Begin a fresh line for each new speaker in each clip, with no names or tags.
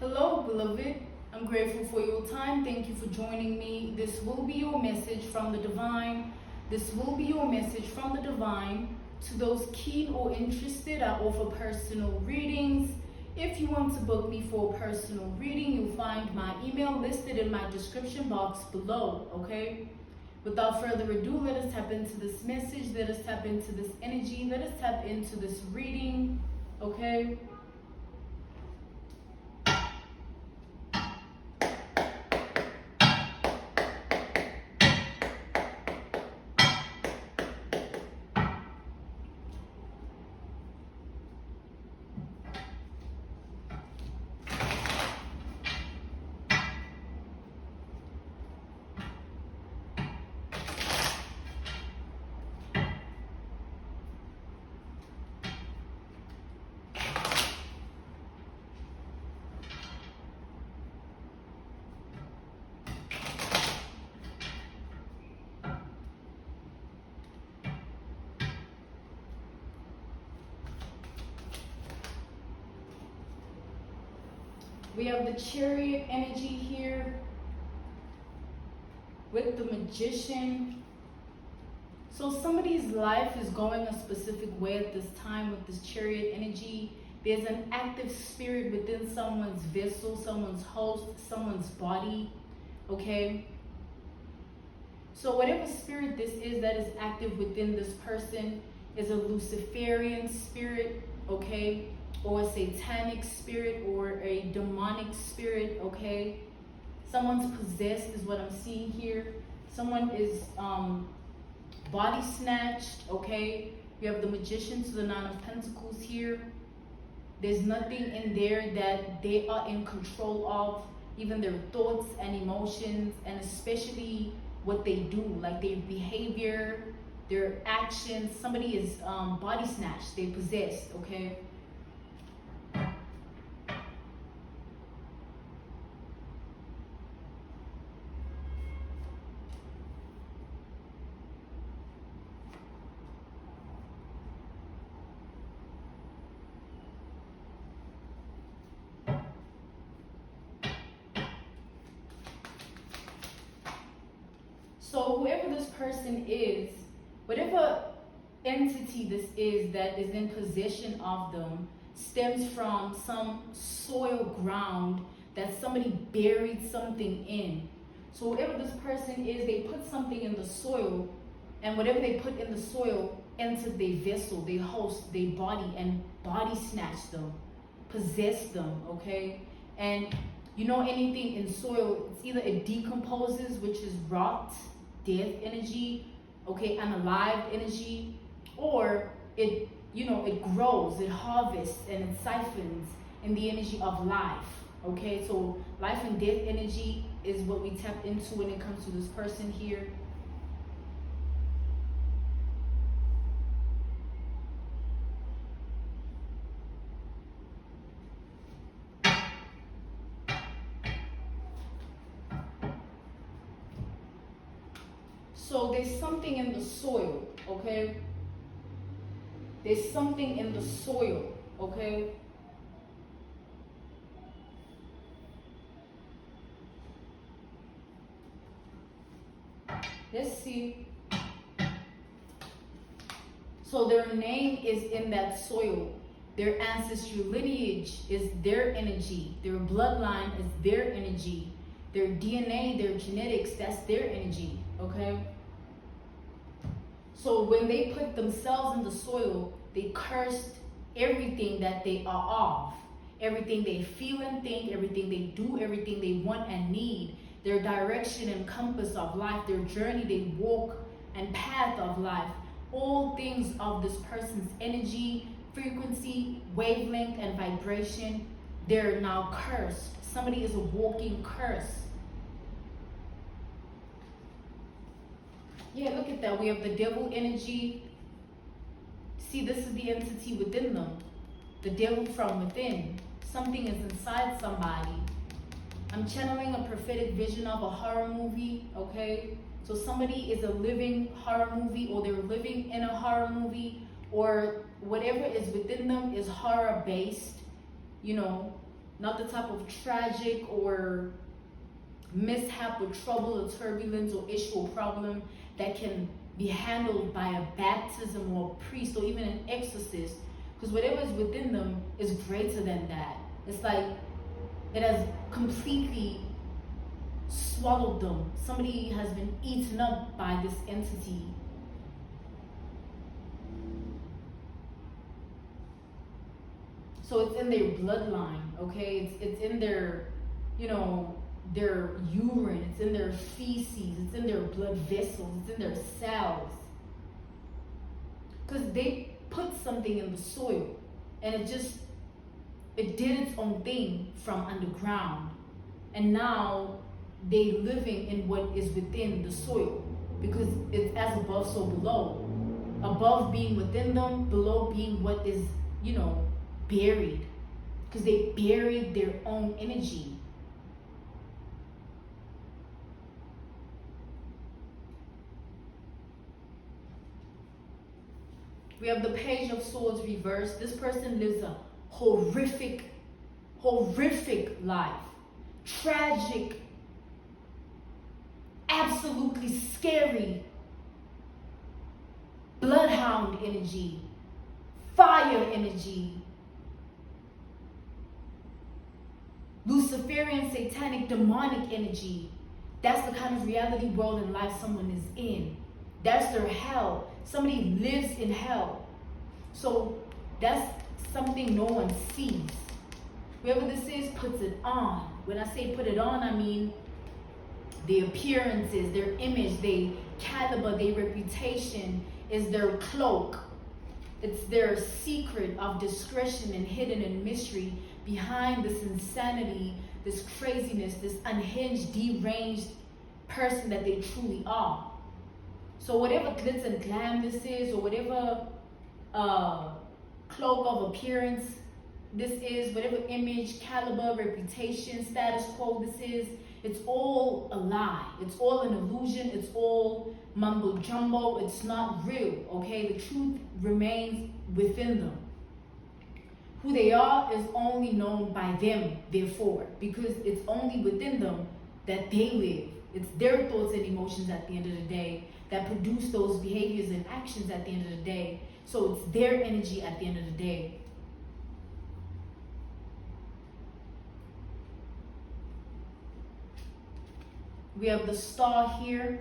Hello, beloved. I'm grateful for your time. Thank you for joining me. This will be your message from the divine. This will be your message from the divine. To those keen or interested, I offer personal readings. If you want to book me for a personal reading, you'll find my email listed in my description box below, okay? Without further ado, let us tap into this message. Let us tap into this energy. Let us tap into this reading, okay? We have the Chariot energy here with the Magician. So somebody's life is going a specific way at this time with this Chariot energy. There's an active spirit within someone's vessel, someone's host, someone's body, okay? So whatever spirit this is that is active within this person is a Luciferian spirit, okay? Or a satanic spirit or a demonic spirit, okay? Someone's possessed is what I'm seeing here. Someone is body snatched, okay? We have the Magician to the Nine of Pentacles here. There's nothing in there that they are in control of, even their thoughts and emotions, and especially what they do, like their behavior, their actions. Somebody is body snatched, they possessed, okay? So whoever this person is, whatever entity this is that is in possession of them, stems from some soil ground that somebody buried something in. So whoever this person is, they put something in the soil, and whatever they put in the soil entered their vessel, their host, their body, and body snatched them, possessed them, okay? And you know, anything in soil, it's either it decomposes, which is rot, death energy, okay, unalived energy, or it, you know, it grows, it harvests, and it siphons in the energy of life, okay? So life and death energy is what we tap into when it comes to this person here. So there's something in the soil, okay? There's something in the soil, okay? Let's see. So their name is in that soil. Their ancestral lineage is their energy. Their bloodline is their energy. Their DNA, their genetics, that's their energy, okay? So when they put themselves in the soil, they cursed everything that they are of. Everything they feel and think, everything they do, everything they want and need. Their direction and compass of life, their journey they walk and path of life. All things of this person's energy, frequency, wavelength, and vibration, they're now cursed. Somebody is a walking curse. Yeah, look at that. We have the devil energy. See, this is the entity within them. The devil from within. Something is inside somebody. I'm channeling a prophetic vision of a horror movie, okay? So somebody is a living horror movie, or they're living in a horror movie, or whatever is within them is horror based, you know. not the type of tragic or mishap or trouble or turbulence or issue or problem that can be handled by a baptism or a priest or even an exorcist, because whatever is within them is greater than that. It's like it has completely swallowed them. Somebody has been eaten up by this entity. So it's in their bloodline, okay? It's in their, their urine, it's in their feces, it's in their blood vessels, it's in their cells. Because they put something in the soil and it did its own thing from underground. And now they living in what is within the soil, because it's as above, so below. Above being within them, below being what is, buried. Because they buried their own energy. We have the Page of Swords reversed. This person lives a horrific life. Tragic, absolutely scary, bloodhound energy, fire energy, Luciferian, satanic, demonic energy. That's the kind of reality world and life someone is in. That's their hell. Somebody lives in hell. So that's something no one sees. Whoever this is puts it on. When I say put it on, I mean their appearances, their image, their caliber, their reputation is their cloak. It's their secret of discretion and hidden in mystery behind this insanity, this craziness, this unhinged, deranged person that they truly are. So whatever glitz and glam this is, or whatever cloak of appearance this is, whatever image, caliber, reputation, status quo this is, it's all a lie. It's all an illusion. It's all mumbo jumbo. It's not real, okay? The truth remains within them. Who they are is only known by them, therefore, because it's only within them that they live. It's their thoughts and emotions at the end of the day that produce those behaviors and actions at the end of the day. So it's their energy at the end of the day. We have the star here.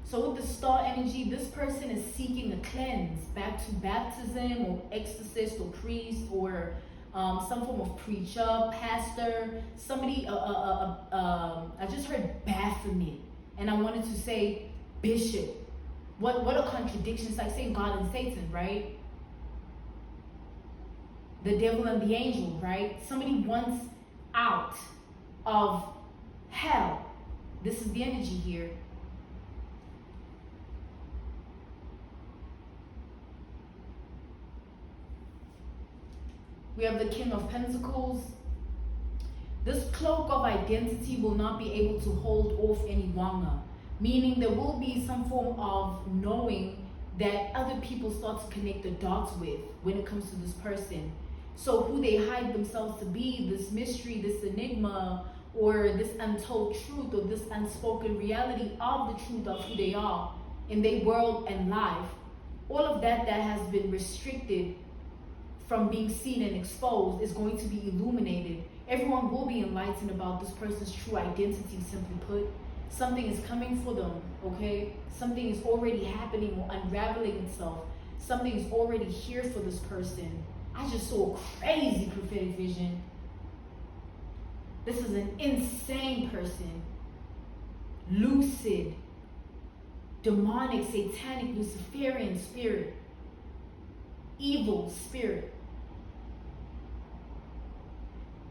So with the star energy, this person is seeking a cleanse back to baptism or exorcist or priest or some form of preacher, pastor, somebody, I just heard Baphomet, and I wanted to say bishop. What a contradiction. It's like saying God and Satan, right? The devil and the angel, right? Somebody wants out of hell. This is the energy here. We have the King of Pentacles. This cloak of identity will not be able to hold off any longer, meaning there will be some form of knowing that other people start to connect the dots with when it comes to this person. So who they hide themselves to be, this mystery, this enigma, or this untold truth, or this unspoken reality of the truth of who they are in their world and life, all of that has been restricted from being seen and exposed is going to be illuminated. Everyone will be enlightened about this person's true identity, simply put. Something is coming for them, okay? Something is already happening or unraveling itself. Something is already here for this person. I just saw a crazy prophetic vision. This is an insane person. Lucid, demonic, satanic, Luciferian spirit. Evil spirit.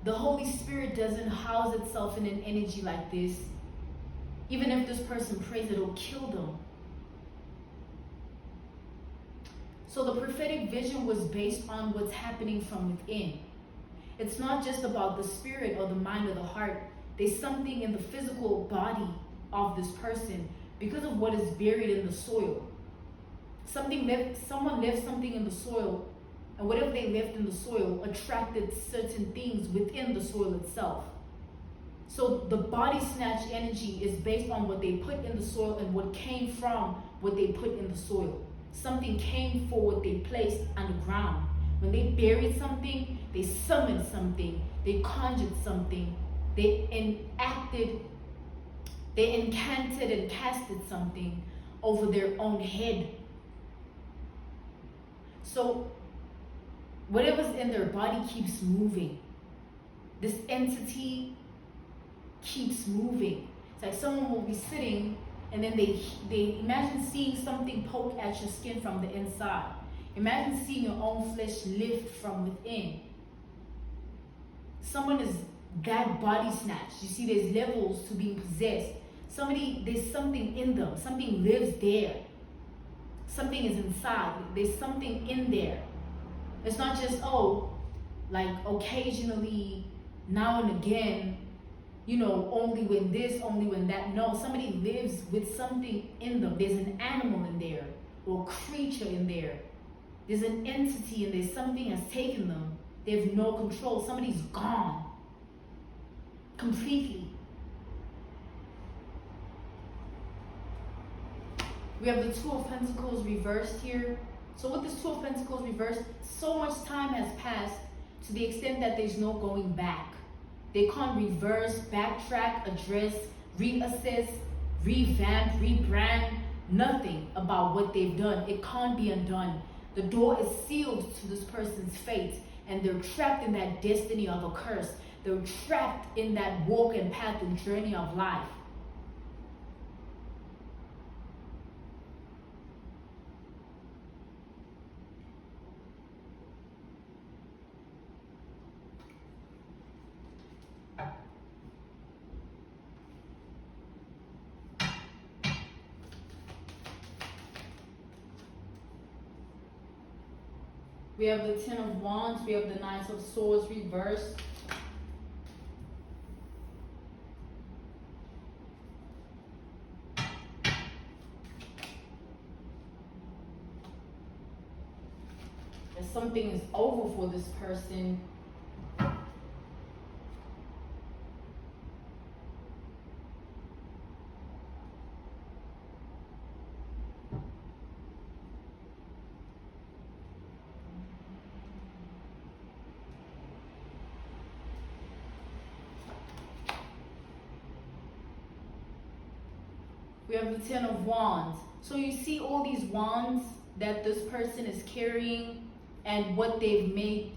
The Holy Spirit doesn't house itself in an energy like this. Even if this person prays, it'll kill them. So the prophetic vision was based on what's happening from within. It's not just about the spirit or the mind or the heart. There's something in the physical body of this person because of what is buried in the soil. Someone left something in the soil And whatever they left in the soil attracted certain things within the soil itself. So the body snatch energy is based on what they put in the soil and what came from what they put in the soil. Something came for what they placed underground. When they buried something, they summoned something, they conjured something, they incanted and casted something over their own head. So whatever's in their body keeps moving. This entity keeps moving. It's like someone will be sitting and then they imagine seeing something poke at your skin from the inside. Imagine seeing your own flesh lift from within. Someone is that body snatched. You see, there's levels to being possessed. There's something in them. Something lives there. Something is inside. There's something in there. It's not just, like occasionally, now and again, only when this, only when that. No, somebody lives with something in them. There's an animal in there or a creature in there. There's an entity and there's something has taken them. They have no control. Somebody's gone completely. We have the Two of Pentacles reversed here. So with this Two of Pentacles reversed, so much time has passed to the extent that there's no going back. They can't reverse, backtrack, address, reassess, revamp, rebrand, nothing about what they've done. It can't be undone. The door is sealed to this person's fate, and they're trapped in that destiny of a curse. They're trapped in that walk and path and journey of life. We have the Ten of Wands. We have the Knight of Swords reversed. If something is over for this person, we have the Ten of Wands. So you see all these wands that this person is carrying and what they've made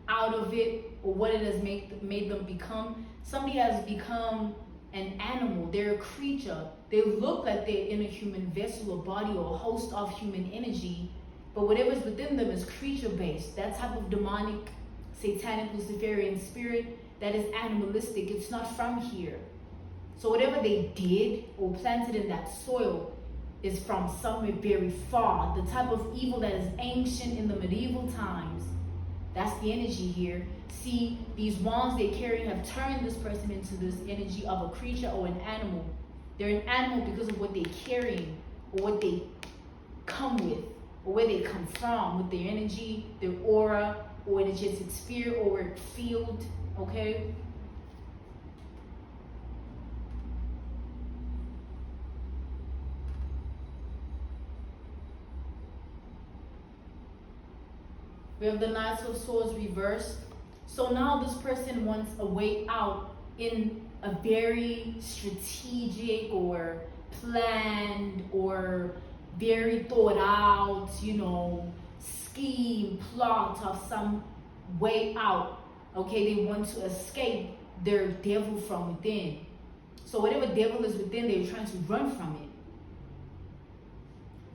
out of it, or what it has made them become. Somebody has become an animal. They're a creature. They look like they're in a human vessel or body or a host of human energy, but whatever's within them is creature-based. That type of demonic, satanic, Luciferian spirit that is animalistic. It's not from here. So whatever they did or planted in that soil is from somewhere very far. The type of evil that is ancient in the medieval times. That's the energy here. See, these wands they carry have turned this person into this energy of a creature or an animal. They're an animal because of what they're carrying or what they come with or where they come from with their energy, their aura, or energetic sphere or field, okay? We have the Knight of Swords reversed. So now this person wants a way out in a very strategic or planned or very thought out, scheme, plot of some way out. Okay, they want to escape their devil from within. So whatever devil is within, they're trying to run from it.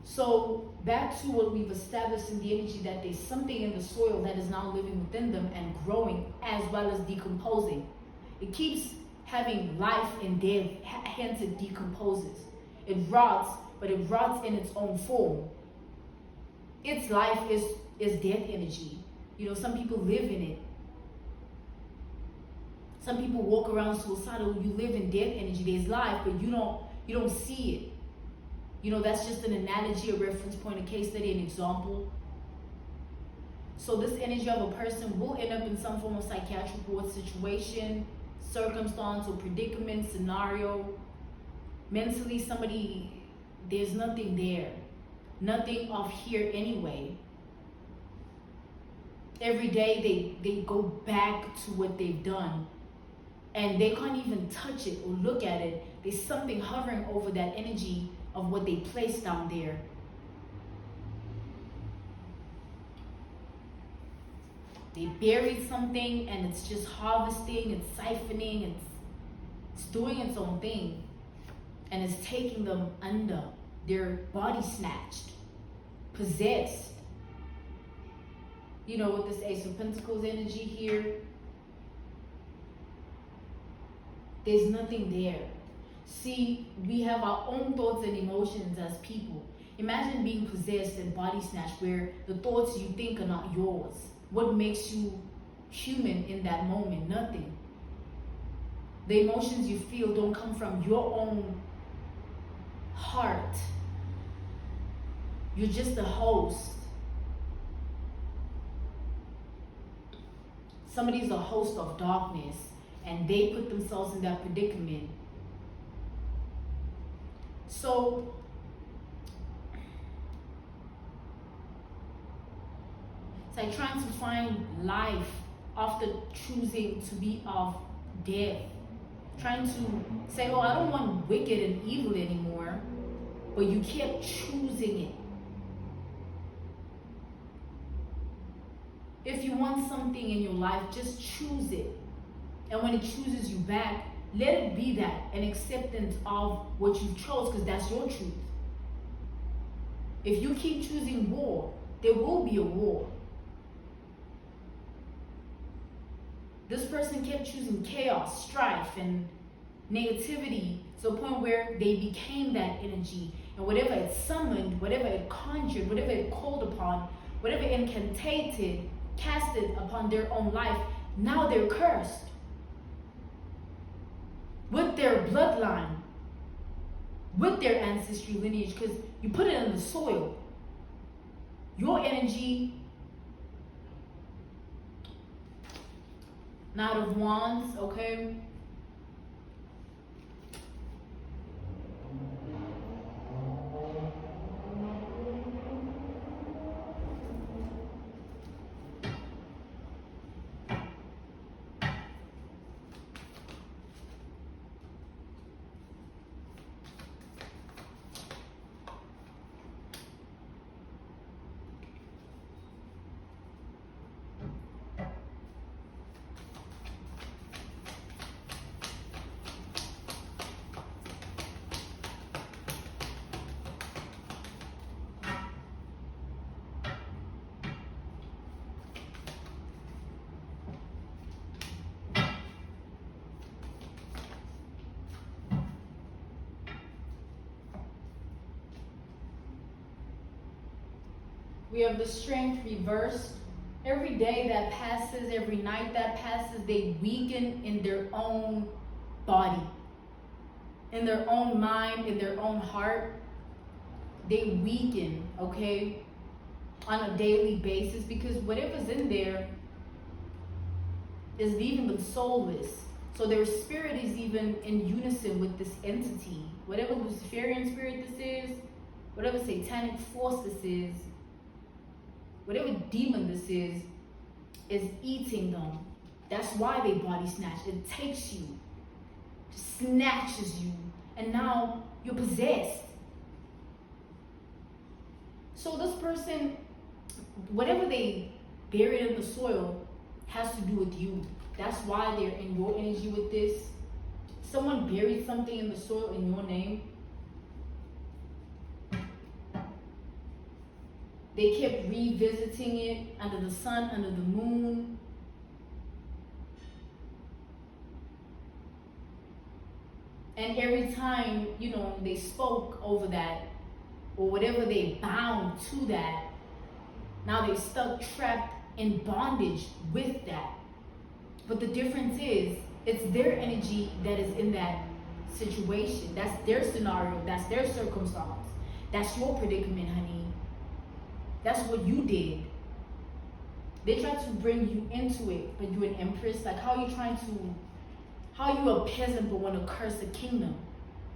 So back to what we've established in the energy, that there's something in the soil that is now living within them and growing as well as decomposing. It keeps having life and death, hence it decomposes. It rots, but it rots in its own form. Its life is death energy. Some people live in it. Some people walk around suicidal. You live in death energy. There's life, but you don't see it. That's just an analogy, a reference point, a case study, an example. So this energy of a person will end up in some form of psychiatric ward situation, circumstance, or predicament, scenario. Mentally, somebody, there's nothing there. Nothing off here anyway. Every day they go back to what they've done. And they can't even touch it or look at it. There's something hovering over that energy of what they placed down there. They buried something and it's just harvesting, it's siphoning, it's doing its own thing. And it's taking them under. They're body snatched, possessed. You know, with this Ace of Pentacles energy here, there's nothing there. See, we have our own thoughts and emotions as people. Imagine being possessed and body snatched where the thoughts you think are not yours. What makes you human in that moment? Nothing. The emotions you feel don't come from your own heart. You're just a host. Somebody's a host of darkness and they put themselves in that predicament. So it's like trying to find life after choosing to be of death. Trying to say, oh, I don't want wicked and evil anymore, but you kept choosing it. If you want something in your life, just choose it. And when it chooses you back, let it be that, an acceptance of what you chose, because that's your truth. If you keep choosing war, there will be a war. This person kept choosing chaos, strife, and negativity to the point where they became that energy. And whatever it summoned, whatever it conjured, whatever it called upon, whatever it incantated, casted upon their own life, now they're cursed with their bloodline, with their ancestry lineage, because you put it in the soil. Your energy, Knight of Wands, okay? We have the Strength reversed. Every day that passes, every night that passes, they weaken in their own body, in their own mind, in their own heart. They weaken, okay, on a daily basis, because whatever's in there is leaving them soulless. So their spirit is even in unison with this entity. Whatever Luciferian spirit this is, whatever satanic force this is, whatever demon this is eating them. That's why they body snatch. It takes you, snatches you, and now you're possessed. So this person, whatever they buried in the soil has to do with you. That's why they're in your energy with this. Someone buried something in the soil in your name. They kept revisiting it under the sun, under the moon. And every time, you know, they spoke over that, or whatever they bound to that, now they're stuck, trapped in bondage with that. But the difference is, it's their energy that is in that situation. That's their scenario. That's their circumstance. That's your predicament, honey. That's what you did. They try to bring you into it, but you're an empress. Like, how are you a peasant but want to curse a kingdom?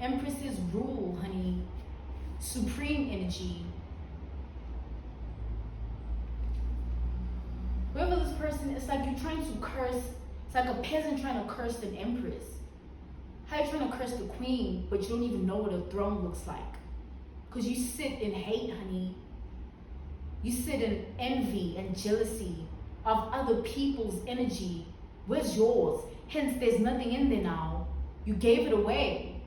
Empresses rule, honey. Supreme energy. Whoever this person is, like you're trying to curse. It's like a peasant trying to curse an empress. How are you trying to curse the queen, but you don't even know what a throne looks like? Because you sit in hate, honey. You sit in envy and jealousy of other people's energy. Where's yours? Hence, there's nothing in there now. You gave it away.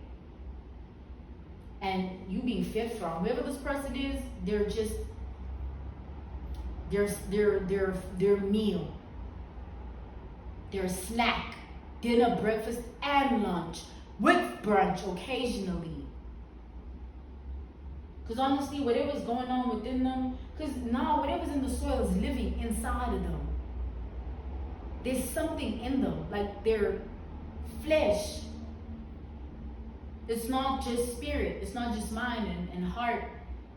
And you being fed from. Whoever this person is, they're just, their meal. Their snack. Dinner, breakfast, and lunch. With brunch occasionally. Because honestly, whatever's going on within them, because now whatever's in the soil is living inside of them. There's something in them, like their flesh. It's not just spirit, it's not just mind and heart.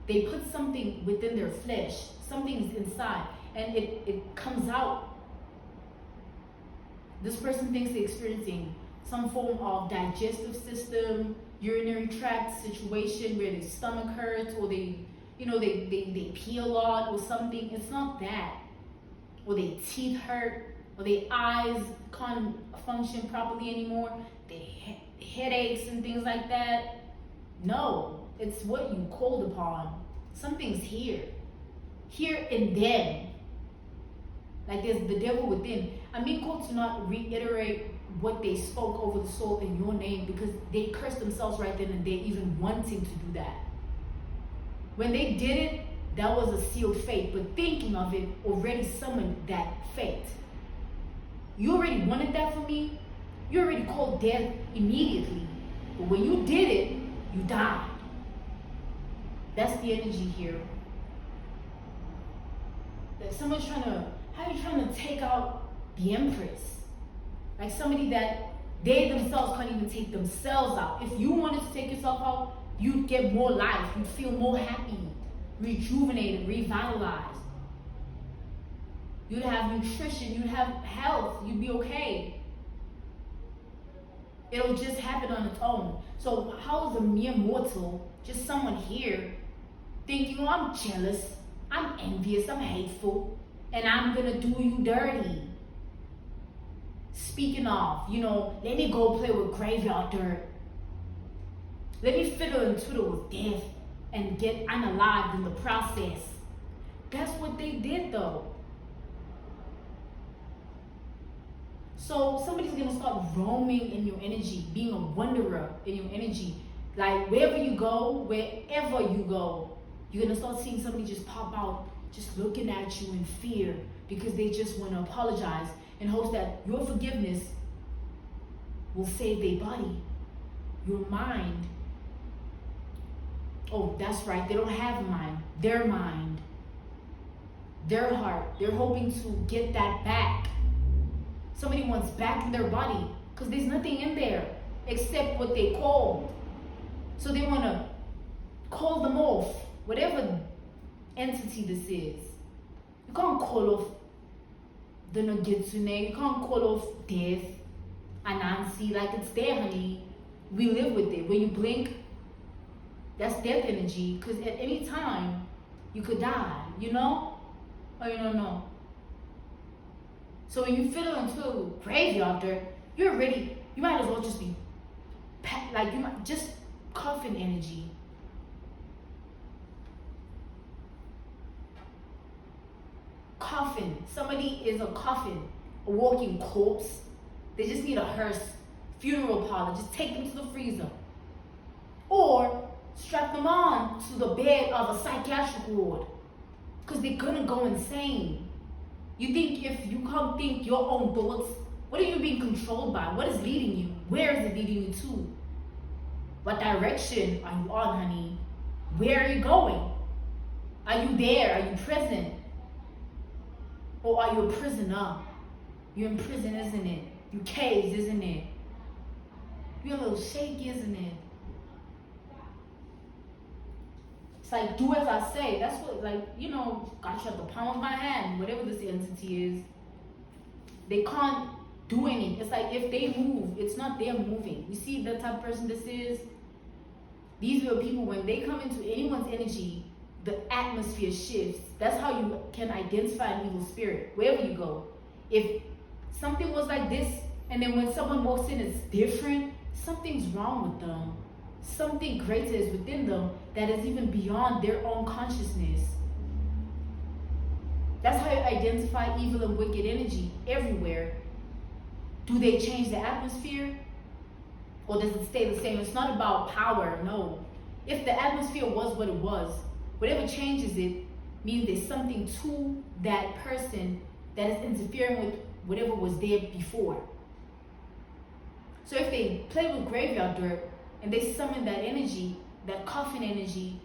They put something within their flesh, something's inside, and it comes out. This person thinks they're experiencing some form of digestive system, urinary tract situation where their stomach hurts, or they pee a lot or something. It's not that. Or their teeth hurt, or their eyes can't function properly anymore, their headaches and things like that. No, it's what you called upon. Something's here in them. Like there's the devil within. I'm being called to not reiterate what they spoke over the soul in your name, because they cursed themselves right then and there, even wanting to do that. When they did it, that was a sealed fate, but thinking of it already summoned that fate. You already wanted that for me. You already called death immediately. But when you did it, you died. That's the energy here. That someone's how are you trying to take out the empress? Like somebody that they themselves can't even take themselves out. If you wanted to take yourself out, you'd get more life. You'd feel more happy, rejuvenated, revitalized. You'd have nutrition, you'd have health, you'd be okay. It'll just happen on its own. So how is a mere mortal, just someone here, thinking, oh, I'm jealous, I'm envious, I'm hateful, and I'm gonna do you dirty? Speaking of, let me go play with graveyard dirt. Let me fiddle and twiddle with death and get unalived in the process. That's what they did though. So somebody's gonna start roaming in your energy, being a wanderer in your energy. Like wherever you go, you're gonna start seeing somebody just pop out, just looking at you in fear, because they just want to apologize in hopes that your forgiveness will save their body, your mind. Oh, that's right, they don't have a mind, their mind, their heart. They're hoping to get that back. Somebody wants back in their body, because there's nothing in there except what they called. So they want to call them off, whatever entity this is. You can't call off the Nogitsune, you can't call off death, Anansi, like it's there, honey. We live with it. When you blink, that's death energy, because at any time, you could die, Or you don't know. So when you fiddle into graveyard dirt, you might as well just be, just coffin energy. Coffin. Somebody is a coffin, a walking corpse. They just need a hearse, funeral parlor. Just take them to the freezer. Or strap them on to the bed of a psychiatric ward, because they're gonna go insane. You think if you can't think your own thoughts, what are you being controlled by? What is leading you? Where is it leading you to? What direction are you on, honey? Where are you going? Are you there? Are you present? Or are you a prisoner? You're in prison, isn't it? You caged, isn't it? You're a little shaky, isn't it? It's like, do as I say. That's what, like, got you at the palm of my hand, whatever this entity is. They can't do anything. It's like if they move, it's not them moving. You see the type of person this is? These are the people, when they come into anyone's energy, the atmosphere shifts. That's how you can identify an evil spirit, wherever you go. If something was like this, and then when someone walks in, it's different, something's wrong with them. Something greater is within them that is even beyond their own consciousness. That's how you identify evil and wicked energy everywhere. Do they change the atmosphere? Or does it stay the same? It's not about power, no. If the atmosphere was what it was, whatever changes it means there's something to that person that is interfering with whatever was there before. So if they play with graveyard dirt and they summon that energy, that coffin energy,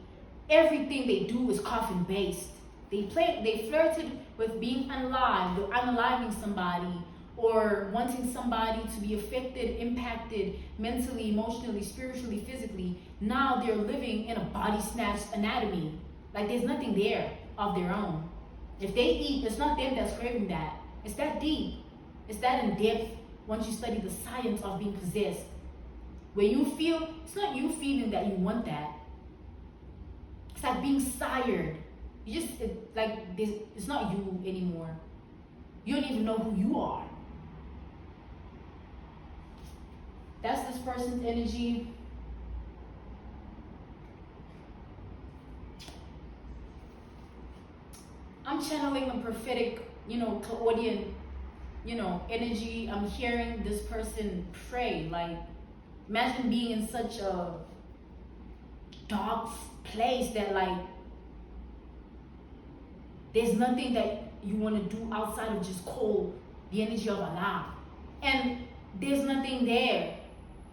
everything they do is coffin based. They flirted with being unalive, or unaliving somebody, or wanting somebody to be affected, impacted mentally, emotionally, spiritually, physically. Now they're living in a body-snatched anatomy. Like there's nothing there of their own. If they eat, it's not them that's craving that. It's that deep. It's that in depth once you study the science of being possessed. Where you feel, it's not you feeling that you want that. It's like being sired. It's not you anymore. You don't even know who you are. That's this person's energy. I'm channeling the prophetic, Claudian, energy. I'm hearing this person pray. Like, imagine being in such a dark place that, like, there's nothing that you want to do outside of just call the energy of Allah. And there's nothing there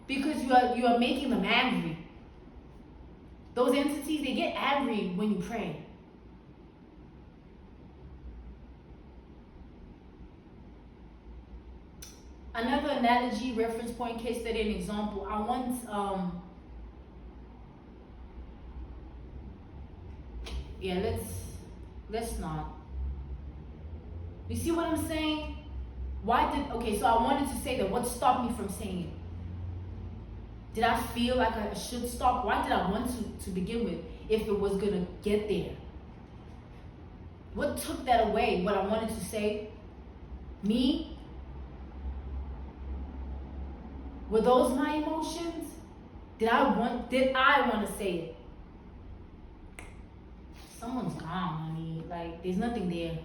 because you are making them angry. Those entities, they get angry when you pray. Another analogy, reference point, case study, and example. I once let's not. You see what I'm saying? So I wanted to say that. What stopped me from saying it? Did I feel like I should stop? Why did I want to begin with if it was gonna get there? What took that away, what I wanted to say? Me? Were those my emotions? Did I want to say it? Someone's gone, honey. Like, there's nothing there.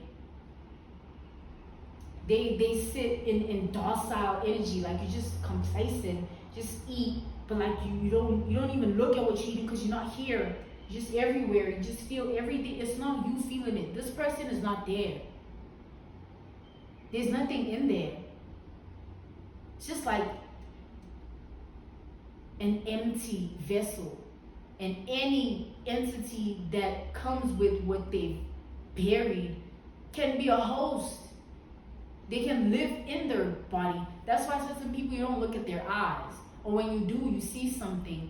They sit in docile energy, like you're just complacent, just eat, but like you don't even look at what you're eating because you're not here. You're just everywhere. You just feel everything. It's not you feeling it. This person is not there. There's nothing in there. It's just like an empty vessel. And any entity that comes with what they've buried can be a host. They can live in their body. That's why I said some people, you don't look at their eyes. Or when you do, you see something.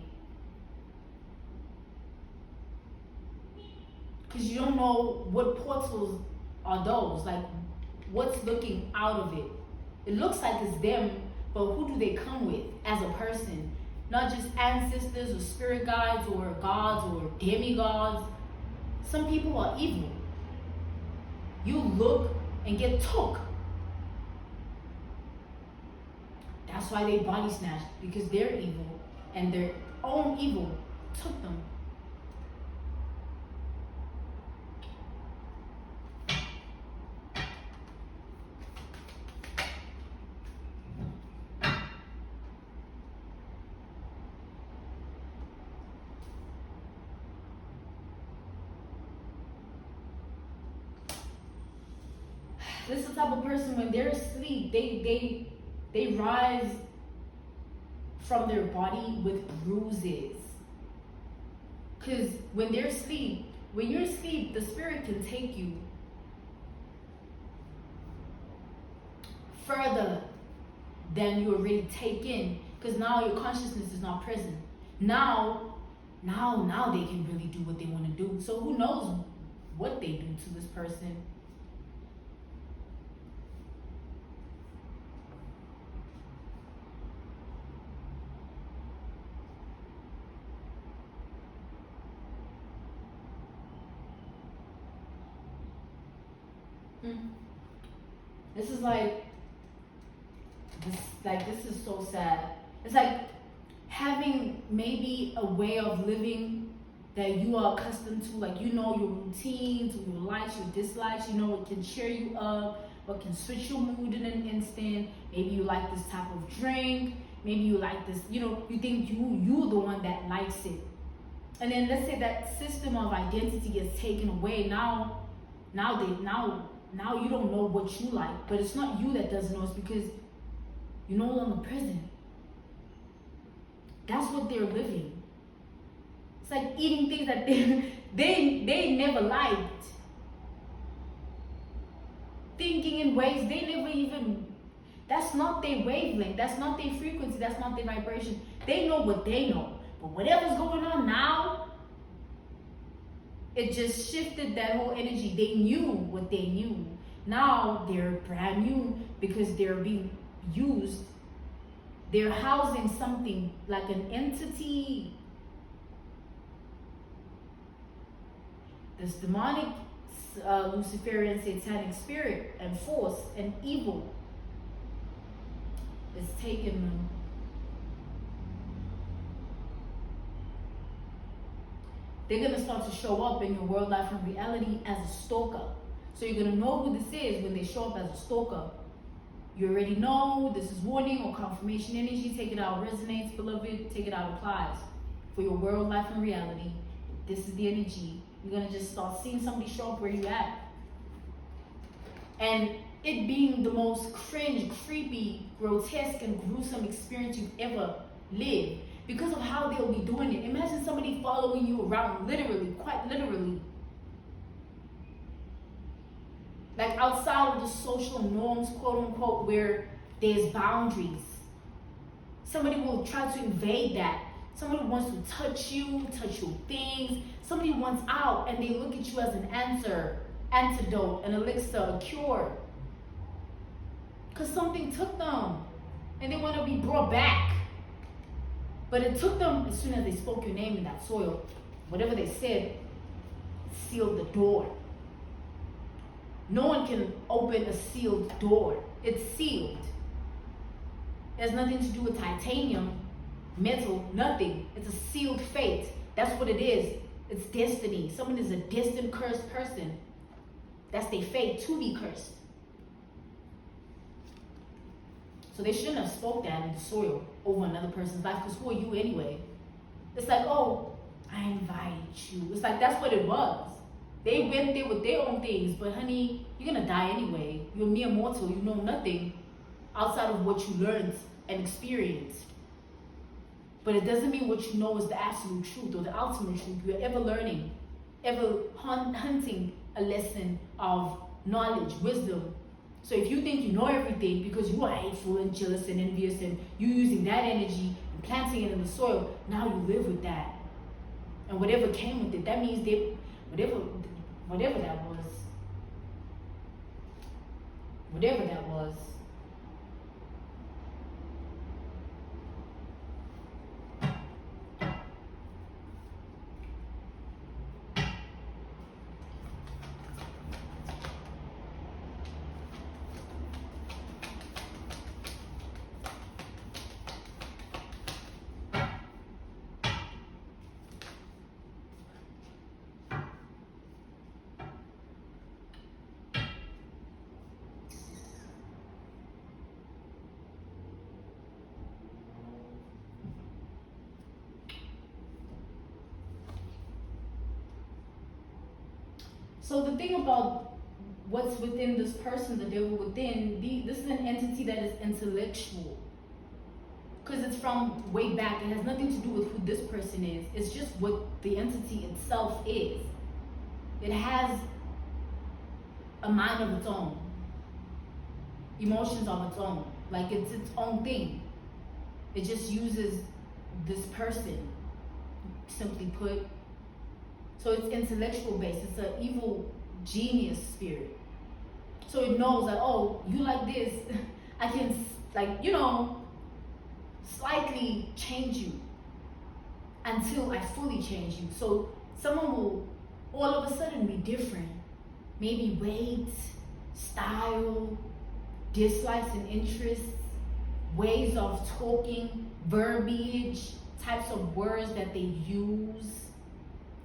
Because you don't know what portals are those. Like, what's looking out of it. It looks like it's them, but who do they come with as a person? Not just ancestors or spirit guides or gods or demigods. Some people are evil. You look and get took. That's why they body snatched, because they're evil and their own evil took them. This is the type of person, when they're asleep, they rise from their body with bruises. Because when you're asleep, the spirit can take you further than you already taken. Because now your consciousness is not present. Now now they can really do what they want to do. So who knows what they do to this person. This is this is so sad. It's like having maybe a way of living that you are accustomed to, like you know your routines, your likes, your dislikes, you know what can cheer you up, what can switch your mood in an instant. Maybe you like this type of drink, maybe you like this, you know, you think you're the one that likes it. And then let's say that system of identity gets taken away. Now you don't know what you like, but it's not you that doesn't know, it's because you're no longer present. That's what they're living. It's like eating things that they never liked. Thinking in ways they never even, that's not their wavelength, that's not their frequency, that's not their vibration. They know what they know. But whatever's going on now, it just shifted that whole energy. They knew what they knew. Now they're brand new because they're being used. They're housing something like an entity. This demonic, Luciferian, satanic spirit and force and evil is taking them. They're going to start to show up in your world, life, and reality as a stalker. So you're going to know who this is when they show up as a stalker. You already know this is warning or confirmation energy. Take it out, resonates, beloved. Take it out, applies. For your world, life, and reality, this is the energy. You're going to just start seeing somebody show up where you at. And it being the most cringe, creepy, grotesque, and gruesome experience you've ever lived. Because of how they'll be doing it. Imagine somebody following you around, literally, quite literally. Like outside of the social norms, quote unquote, where there's boundaries. Somebody will try to invade that. Somebody wants to touch you, touch your things. Somebody wants out and they look at you as an answer, antidote, an elixir, a cure. Because something took them and they want to be brought back. But it took them, as soon as they spoke your name in that soil, whatever they said, sealed the door. No one can open a sealed door. It's sealed. It has nothing to do with titanium, metal, nothing. It's a sealed fate. That's what it is. It's destiny. Someone is a destined cursed person. That's their fate, to be cursed. So they shouldn't have spoke that in the soil over another person's life, because who are you anyway? It's like, oh, I invite you. It's like, that's what it was. They went there with their own things, but honey, you're gonna die anyway. You're a mere mortal. You know nothing outside of what you learned and experienced. But it doesn't mean what you know is the absolute truth or the ultimate truth. You're ever learning, ever hunting a lesson of knowledge, wisdom. So if you think you know everything because you are hateful and jealous and envious and you using that energy and planting it in the soil, now you live with that. And whatever came with it, that means whatever that was, whatever that was, So the thing about what's within this person, the devil within, this is an entity that is intellectual. Because it's from way back. It has nothing to do with who this person is. It's just what the entity itself is. It has a mind of its own. Emotions of its own. Like it's its own thing. It just uses this person. simply put. So it's intellectual based. It's an evil genius spirit. So it knows that, oh, you like this, I can, like, slightly change you until I fully change you. So someone will all of a sudden be different. Maybe weight, style, dislikes and interests, ways of talking, verbiage, types of words that they use,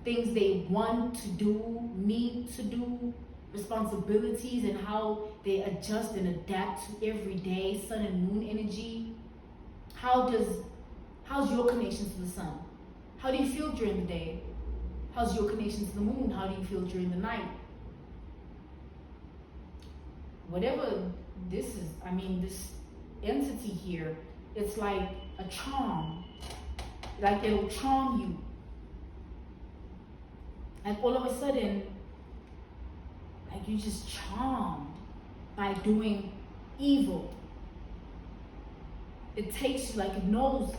things they want to do, need to do, responsibilities and how they adjust and adapt to everyday sun and moon energy. How's your connection to the sun? How do you feel during the day? How's your connection to the moon? How do you feel during the night? Whatever this is, this entity here, it's like a charm. Like it'll charm you. Like all of a sudden, like you're just charmed by doing evil. It takes you, like it knows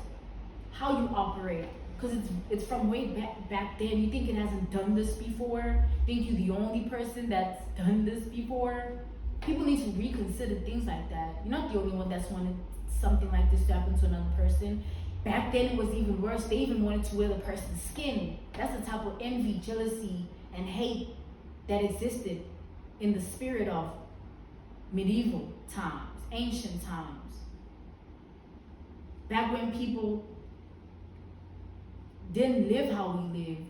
how you operate. Because it's from way back then. You think it hasn't done this before? Think you're the only person that's done this before? People need to reconsider things like that. You're not the only one that's wanted something like this to happen to another person. Back then it was even worse. They even wanted to wear the person's skin. That's the type of envy, jealousy, and hate that existed in the spirit of medieval times, ancient times. Back when people didn't live how we lived.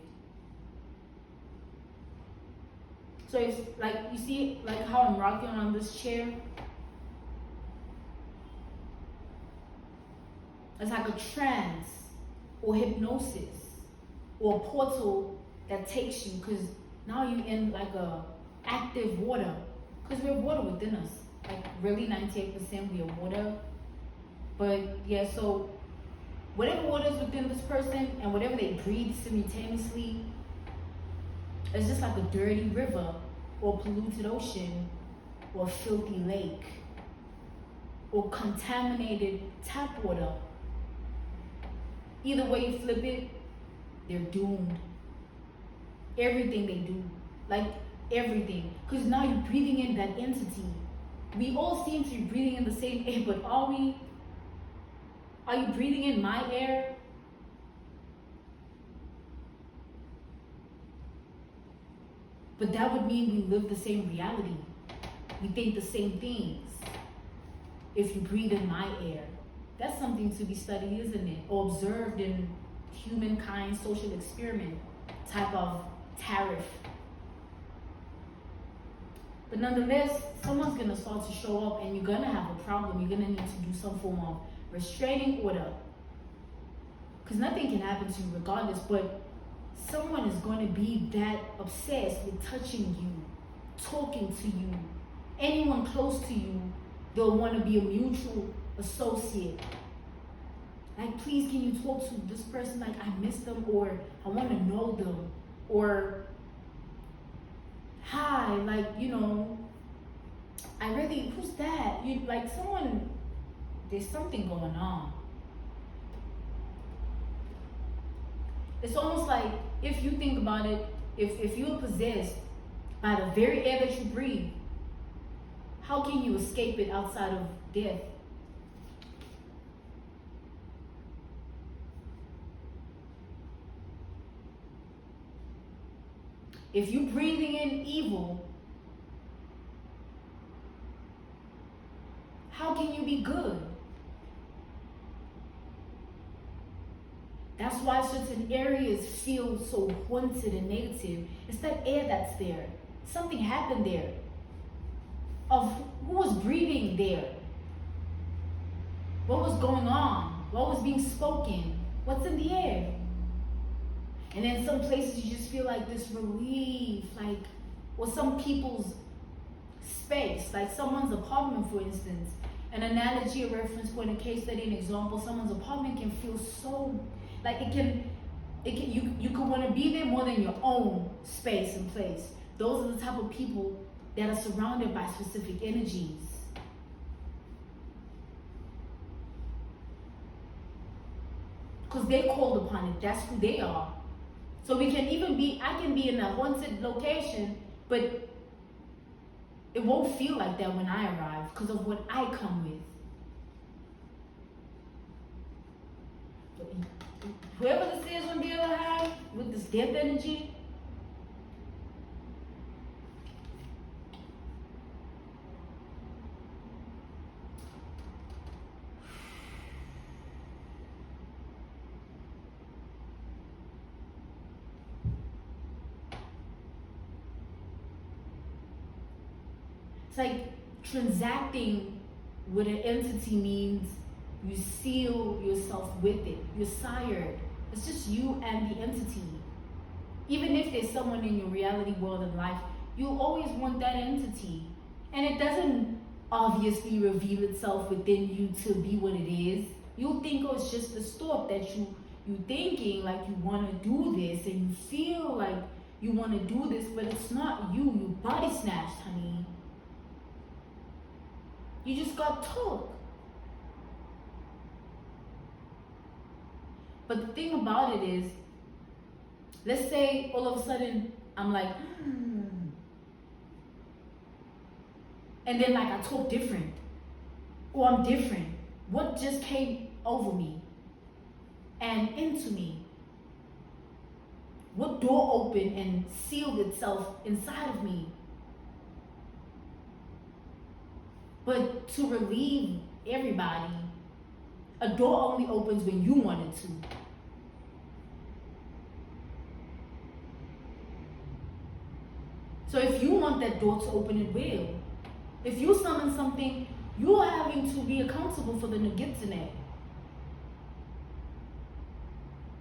So it's like, you see like how I'm rocking on this chair? It's like a trance or hypnosis or a portal that takes you, because now you're in like a active water, because we have water within us. Like really 98% we are water. But yeah, so whatever water is within this person and whatever they breathe simultaneously, it's just like a dirty river or polluted ocean or filthy lake or contaminated tap water. Either way you flip it, they're doomed. Everything they do, like everything. Because now you're breathing in that entity. We all seem to be breathing in the same air, but are we? Are you breathing in my air? But that would mean we live the same reality. We think the same things. If you breathe in my air, that's something to be studied, isn't it? Or observed in humankind social experiment type of tariff. But nonetheless, someone's gonna start to show up and you're gonna have a problem. You're gonna need to do some form of restraining order, because nothing can happen to you regardless, but someone is going to be that obsessed with touching you, talking to you, anyone close to you. They'll want to be a mutual associate. Like, please, can you talk to this person? Like, I miss them, or I want to know them, or hi, like, I really, who's that? You like someone. There's something going on. It's almost like, if you think about it, if you're possessed by the very air that you breathe, how can you escape it outside of death? If you're breathing in evil, how can you be good? That's why certain areas feel so haunted and negative. It's that air that's there. Something happened there. Of who was breathing there? What was going on? What was being spoken? What's in the air? And then some places you just feel like this relief, like, or some people's space, like someone's apartment, for instance. An analogy, a reference point, a case study, an example. Someone's apartment can feel so, like you could want to be there more than your own space and place. Those are the type of people that are surrounded by specific energies. because they called upon it. That's who they are. So I can be in a haunted location, but it won't feel like that when I arrive because of what I come with. Whoever this is on the other hand, with this death energy, it's like transacting with an entity means you seal yourself with it. You're sired. It's just you and the entity. Even if there's someone in your reality world of life, you always want that entity. And it doesn't obviously reveal itself within you to be what it is. You'll think, oh, it's just a thought that you thinking like you want to do this and you feel like you want to do this, but it's not you. You body snatched, honey. You just got took. But the thing about it is, let's say all of a sudden I'm like, and then like I talk different, or I'm different. What just came over me and into me? What door opened and sealed itself inside of me? But to relieve everybody, a door only opens when you want it to. So if you want that door to open, it will. If you summon something, you're having to be accountable for the negitsune.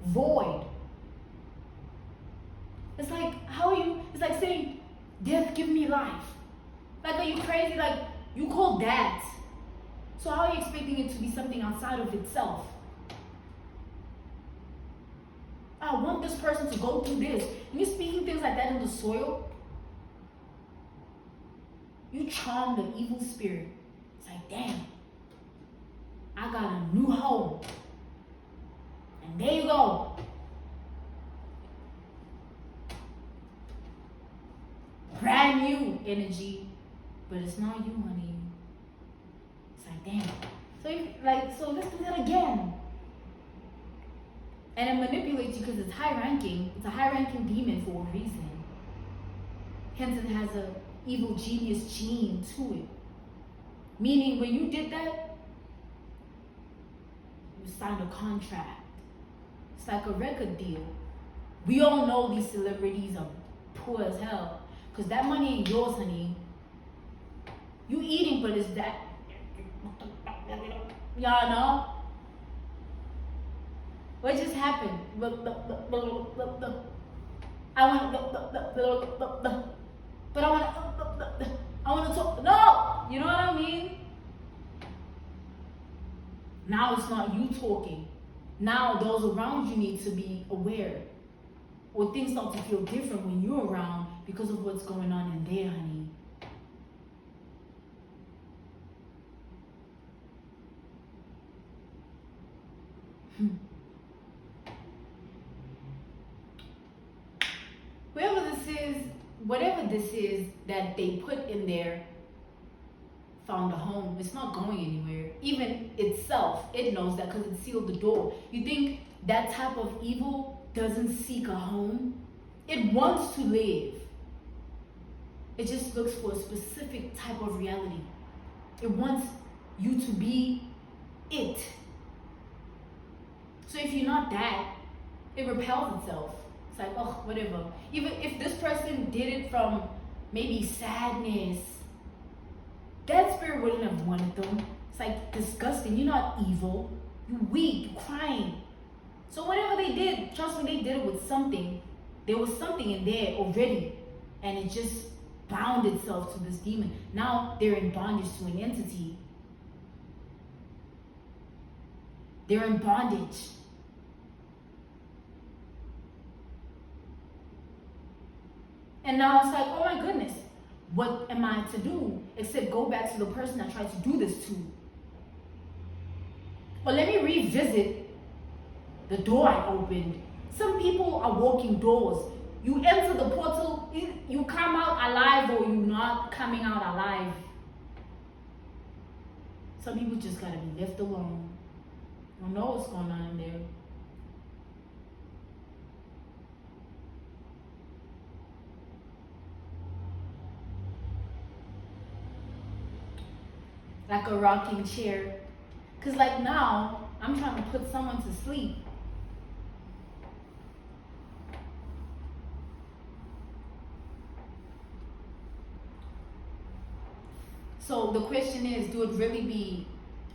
Void. It's like, it's like saying, death, give me life. Like, are you crazy? Like, you call that. So how are you expecting it to be something outside of itself? I want this person to go through this. And you're speaking things like that in the soil. You charm the evil spirit. It's like, damn, I got a new home. And there you go. Brand new energy. But it's not you, honey. It's like, damn. So let's do that again. And it manipulates you because it's high ranking. It's a high ranking demon for a reason. Hence it has a evil genius gene to it. Meaning when you did that, you signed a contract. It's like a record deal. We all know these celebrities are poor as hell. Because that money ain't yours, honey. You eating, but it's that. Y'all know? What just happened? I want but I want to talk. No! You know what I mean? Now it's not you talking. Now those around you need to be aware. Or things start to feel different when you're around because of what's going on in there, honey. Whatever this is that they put in there, found a home. It's not going anywhere. Even itself, it knows that because it sealed the door. You think that type of evil doesn't seek a home? It wants to live. It just looks for a specific type of reality. It wants you to be it. So if you're not that, it repels itself. It's like, oh, whatever. Even if this person did it from maybe sadness, that spirit wouldn't have wanted them. It's like disgusting. You're not evil. You're weak. You're crying. So whatever they did, trust me, they did it with something. There was something in there already. And it just bound itself to this demon. Now they're in bondage to an entity. They're in bondage. And now it's like, oh my goodness, what am I to do? Except go back to the person I tried to do this to. Or let me revisit the door I opened. Some people are walking doors. You enter the portal, you come out alive or you're not coming out alive. Some people just gotta be left alone. Don't know what's going on in there. Like a rocking chair. Cause like now, I'm trying to put someone to sleep. So the question is, do it really be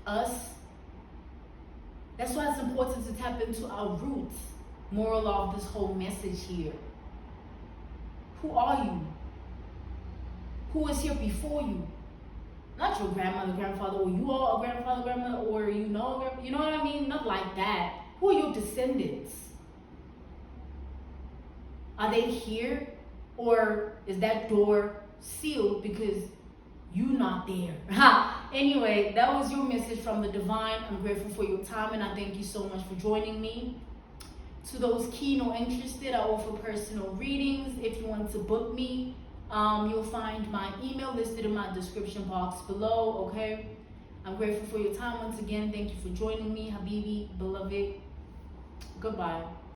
us? That's why it's important to tap into our roots. Moral of this whole message here. Who are you? Who was here before you? Not your grandmother, grandfather, or you are a grandfather, grandmother, or you know what I mean? Not like that. Who are your descendants? Are they here? Or is that door sealed because you're not there? Anyway, that was your message from the divine. I'm grateful for your time and I thank you so much for joining me. To those keen or interested, I offer personal readings. If you want to book me, you'll find my email listed in my description box below, okay? I'm grateful for your time once again. Thank you for joining me, Habibi, beloved. Goodbye.